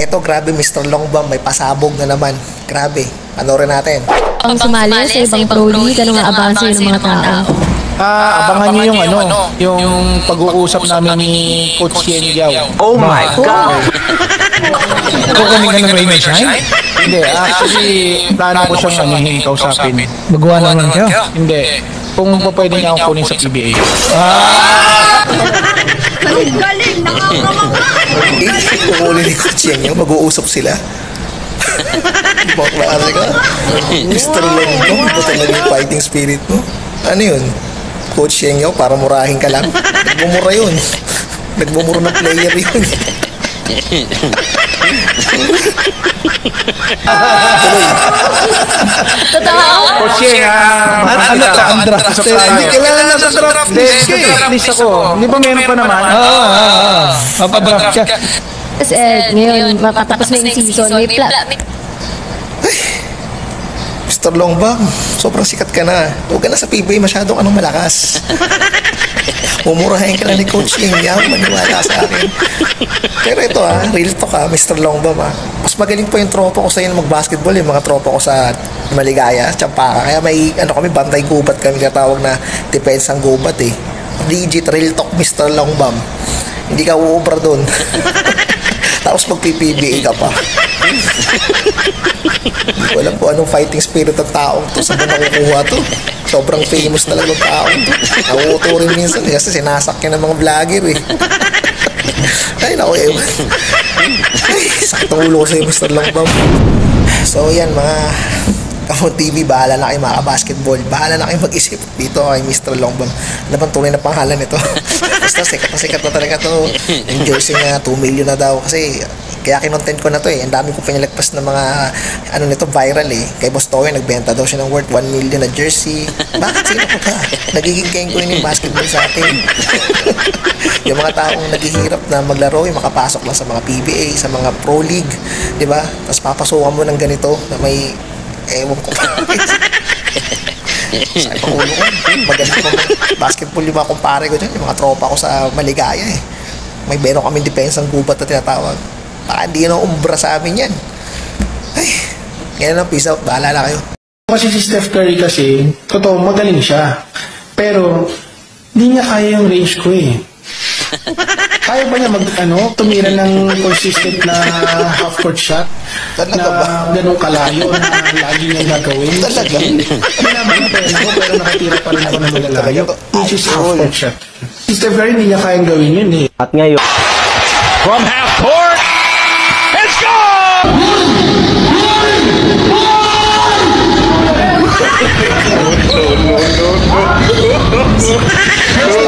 Eto, grabe, Mr. Longbam, may pasabog na naman. Grabe, panoorin natin. Ang sumali sa ibang pro league, ano nga abangan ng mga tao? Abangan nyo yung pag-uusap namin ni Coach Yen Giao. Oh my God! Kukunin ka ng Raymond Shine? Hindi, actually, plano ko siyang kausapin. Magawa naman kayo? Hindi, kung pwede niya akong kunin sa PBA. Ang galing! Nakakawang Kukunin ni Coach Yen, mag-uusap sila. Bakla ka? Mr. Longbam, ito talaga yung fighting spirit mo. Ano yun? Coach Yen, para murahin ka lang. Nagmumura yun. Nagmumura ng player yun. Totoo? Coach Yen, Ano ka, Andra? Hindi kailangan na sa draft. Please ako. Hindi ba meron pa naman? Papadraft ka. Kasi ngayon, makatapos na yung season, may Mr. Longbam, sobrang sikat ka na. Huwag ka na sa PBA, masyadong malakas. Mumurahin ka lang ni Coach Yen, maniwala sa akin. Pero ito real talk Mr. Longbam mas magaling po yung tropa ko sa inyo mag-basketball, yung mga tropa ko sa Maligaya, Champaka. Kaya may kami, bantay gubat kami, katawag na depensang gubat Legit, real talk, Mr. Longbam. Hindi ka uubra doon. Tapos mag-PBA ka pa. Hindi ko alam po anong fighting spirit ng taong to. Saan ba nakukuha to? Sobrang famous talaga ng taong to. Nauuto rin minsan kasi sinasakyan ng mga vlogger Ay, naku, ewan. Ay, sakit ang ulo ko sa'yo, Mr. Longbam. So, yan, mga Kamon TV, bahala na kayo mga basketball. Bahala na kayo mag-isip dito kay Mr. Longbam. Ano bang tunay na pangalan nito? Basta sikat na talaga to. Yung jersey nga, 2 million na daw. Kasi, kaya kinontent ko na to Ang dami ko pinalagpas ng mga, nito, viral Kay Boss Toy, nagbenta daw siya ng worth 1 million na jersey. Bakit sino ko ka? Nagiging keng ko yung basketball sa atin. Yung mga taong naghihirap na maglaro, yung makapasok lang sa mga PBA, sa mga Pro League. Diba? Tapos papasukan mo ng ganito na may ewan ko pa. Sa ibang ulo ko. Maganda ko basketball yung mga kumpare ko dyan. Yung mga tropa ko sa Maligaya May meron kaming depensang gubat na tinatawag. Baka hindi na umbra sa amin yan. Ay, ngayon lang, peace out. Bahala na kayo. Kasi si Steph Curry kasi, totoo, magaling siya. Pero, hindi niya kaya yung range ko Kaya ba niya tumira ng consistent na half-court shot? Talaga na ba? Ganong kalayo na lagi niyang gagawin? Talaga? Kailangan ako, pero nakatira pa rin ako ng malalayo. Which is half-court shot. Si Steph Curry, hindi niya kayang gawin yun At ngayon, from half court, it's gone! No.